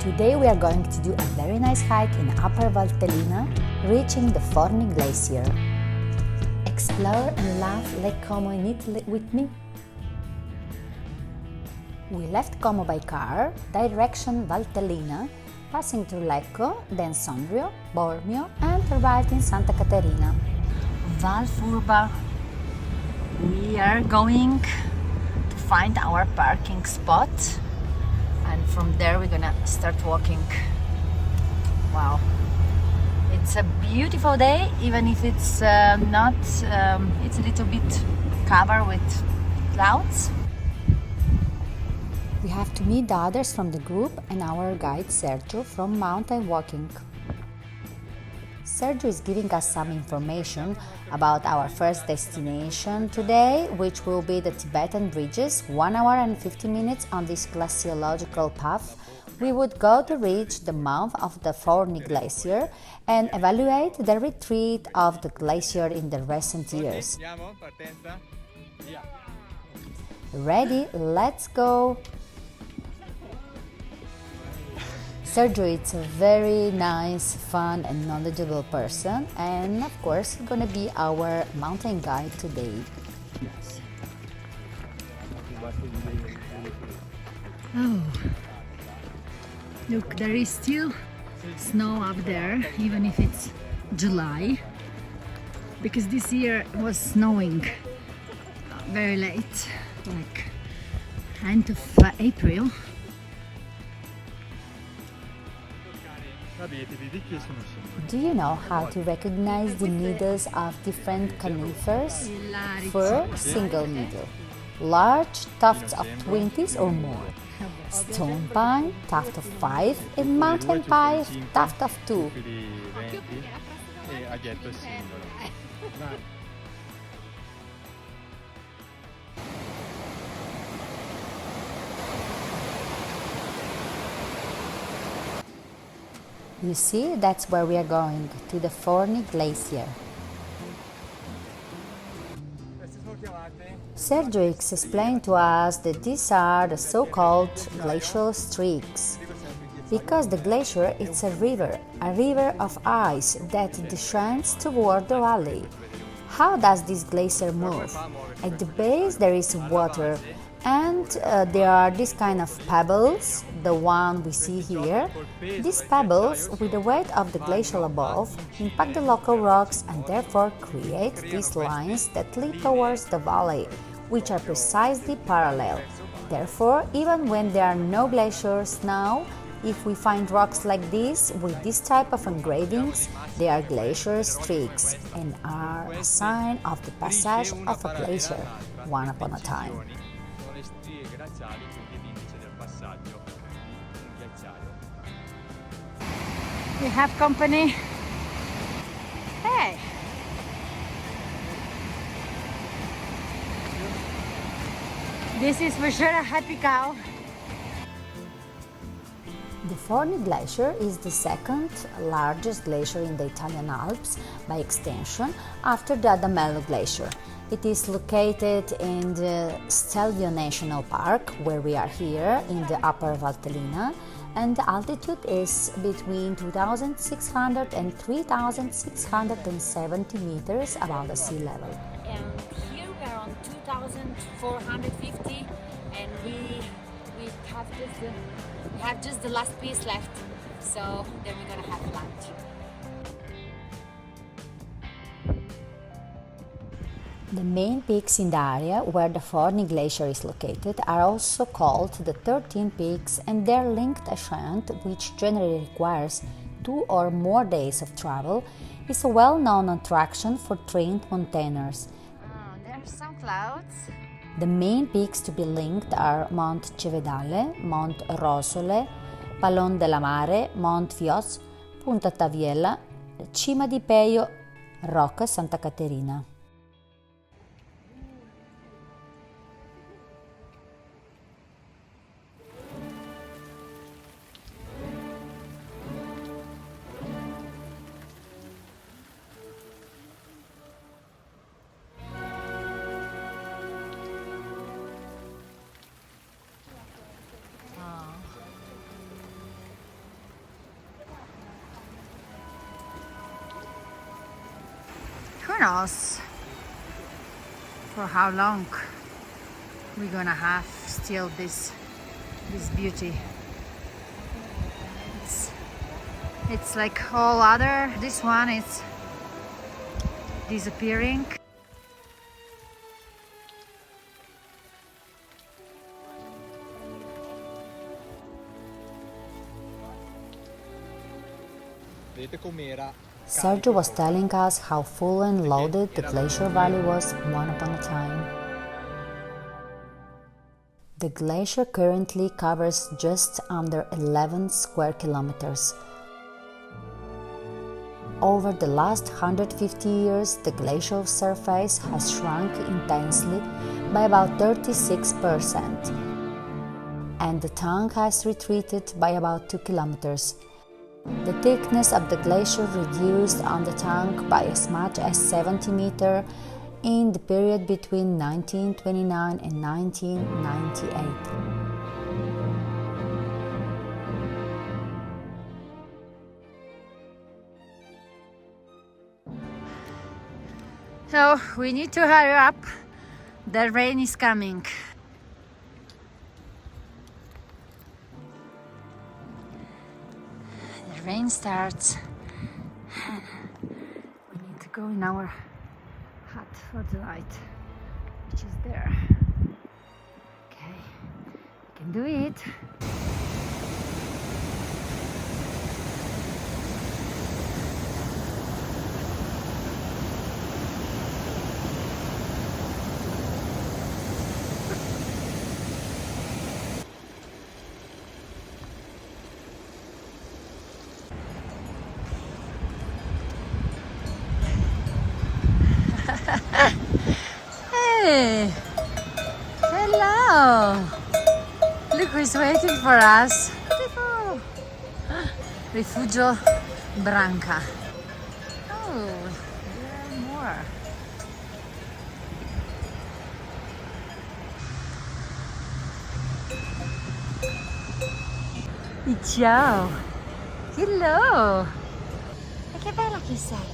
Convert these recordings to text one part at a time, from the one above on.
Today we are going to do a very nice hike in Upper Valtellina, reaching the Forni Glacier. Explore and love Lake Como in Italy with me. We left Como by car, direction Valtellina, passing through Lecco, then Sondrio, Bormio, and arrived in Santa Caterina. VALFURVA. We are going to find our parking spot, and from there we're gonna start walking. Wow, it's a beautiful day, even if it's not, it's a little bit covered with clouds. We have to meet the others from the group and our guide Sergio from mountain walking. Sergio is giving us some information about our first destination today, which will be the Tibetan Bridges, 1 hour and 50 minutes on this glaciological path. We would go to reach the mouth of the Forni Glacier and evaluate the retreat of the glacier in the recent years. Ready? Let's go! Sergio is a very nice, fun and knowledgeable person, and of course he's gonna be our mountain guide today. Yes. Oh, look, there is still snow up there, even if it's July, because this year it was snowing very late, like end of April. Do you know how to recognize the needles of different conifers? Fir, single needle. Large, tufts of 20s or more. Stone pine, tuft of 5, and mountain pine, tuft of 2. You see, that's where we are going, to the Forni Glacier. Sergio explained to us that these are the so-called glacial streaks, because the glacier is a river of ice that descends toward the valley. How does this glacier move? At the base there is water, and there are these kind of pebbles, the one we see here. These pebbles, with the weight of the glacial above, impact the local rocks and therefore create these lines that lead towards the valley, which are precisely parallel. Therefore, even when there are no glaciers now, if we find rocks like this with this type of engravings, they are glacier streaks and are a sign of the passage of a glacier, one upon a time. We have company. Hey! This is for sure a happy cow. The Forni Glacier is the second largest glacier in the Italian Alps by extension, after the Adamello Glacier. It is located in the Stelvio National Park, where we are here in the Upper Valtellina, and the altitude is between 2,600 and 3,670 meters above the sea level. And here we are on 2,450, and we have just the last piece left, so then we're gonna have lunch. The main peaks in the area where the Forni Glacier is located are also called the 13 peaks, and their linked ascent, which generally requires 2 or more days of travel, is a well-known attraction for trained mountaineers. There's some clouds. The main peaks to be linked are Mont Cevedale, Mont Rosole, Pallon della Mare, Mont Vios, Punta Taviella, Cima di Peio, Rocca Santa Caterina. Who knows for how long we're gonna have still this beauty. It's like all other. This one is disappearing. Sergio was telling us how full and loaded the glacier valley was once upon a time. The glacier currently covers just under 11 square kilometers. Over the last 150 years, the glacial surface has shrunk intensely by about 36%, and the tongue has retreated by about 2 kilometers. The thickness of the glacier reduced on the tongue by as much as 70 meters in the period between 1929 and 1998. So we need to hurry up. The rain is coming. The rain starts. We need to go in our hut for the light, which is there. Okay, we can do it. Hey! Hello! Look who's waiting for us. Beautiful! Rifugio Branca. Oh, there are more. Ciao! Hello! Ma che bella che sei!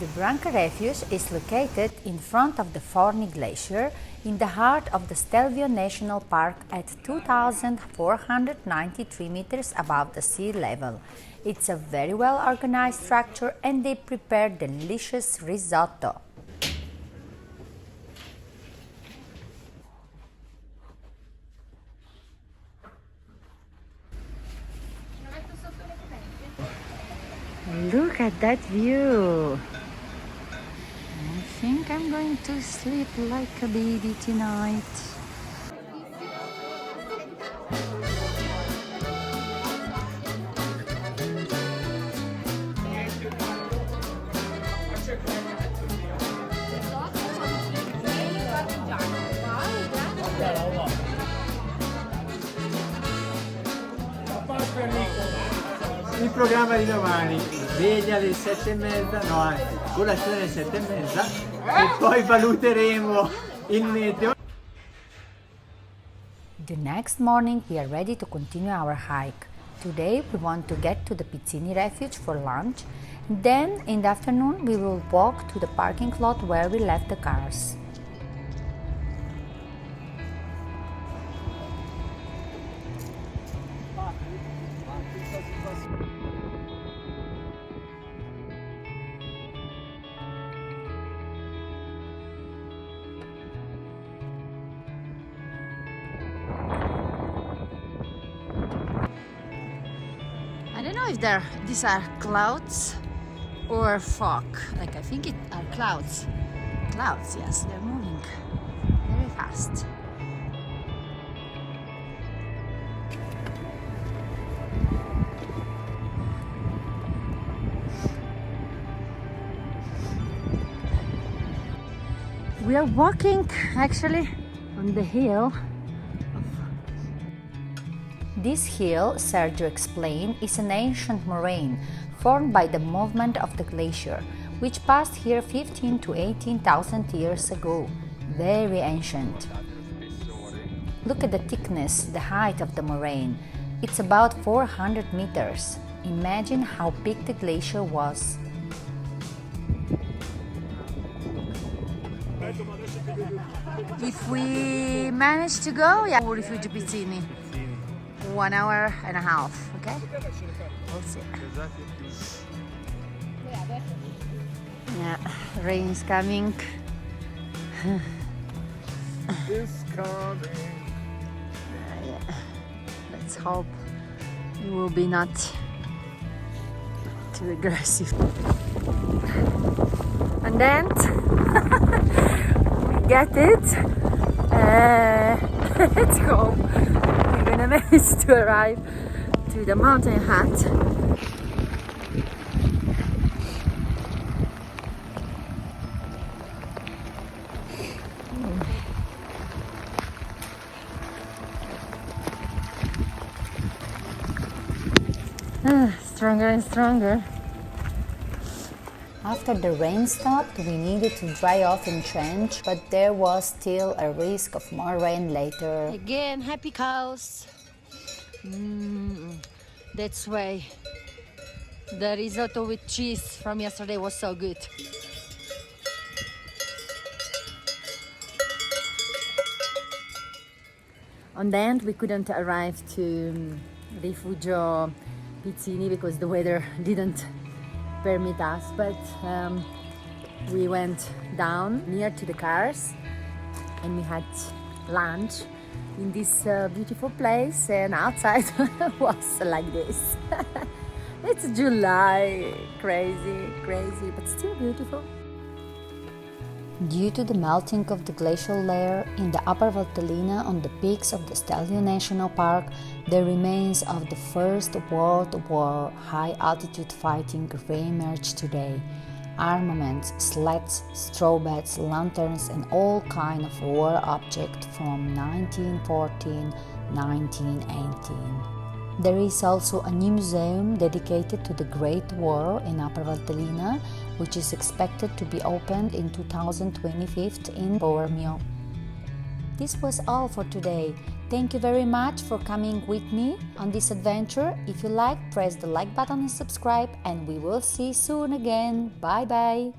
The Branca Refuge is located in front of the Forni Glacier in the heart of the Stelvio National Park at 2,493 meters above the sea level. It's a very well organized structure and they prepare delicious risotto. Look at that view! I think I'm going to sleep like a baby tonight. Il programma di domani, sveglia alle 7:30, no anzi, colazione alle 7:30 e poi valuteremo il meteo. The next morning we are ready to continue our hike. Today we want to get to the Pizzini Refuge for lunch. Then in the afternoon we will walk to the parking lot where we left the cars. I don't know if these are clouds or fog. Like I think it are clouds. Clouds, yes, they're moving very fast. We are walking actually on the hill. This hill, Sergio explained, is an ancient moraine formed by the movement of the glacier, which passed here 15 to 18,000 years ago. Very ancient. Look at the thickness, the height of the moraine. It's about 400 meters. Imagine how big the glacier was. If we manage to go, yeah, Rifugio Pizzini. 1 hour and a half, okay? We'll see. Yeah, rain's coming. It's coming. Yeah. Let's hope it will be not too aggressive. And then we get it. Let's go. We're gonna manage to arrive to the mountain hut. Stronger and stronger. After the rain stopped, we needed to dry off in trench, but there was still a risk of more rain later. Again, happy cows. That's why the risotto with cheese from yesterday was so good. On the end, we couldn't arrive to Rifugio Pizzini because the weather didn't permit us, but we went down near to the cars and we had lunch in this beautiful place, and outside was like this. It's July, crazy, but still beautiful. Due to the melting of the glacial layer in the Upper Valtellina on the peaks of the Stelvio National Park, the remains of the First World War high-altitude fighting re-emerge today. Armaments, sleds, straw beds, lanterns and all kind of war objects from 1914-1918. There is also a new museum dedicated to the Great War in Upper Valtellina, which is expected to be opened in 2025 in Bormio. This was all for today. Thank you very much for coming with me on this adventure. If you like, press the like button and subscribe, and we will see you soon again. Bye bye!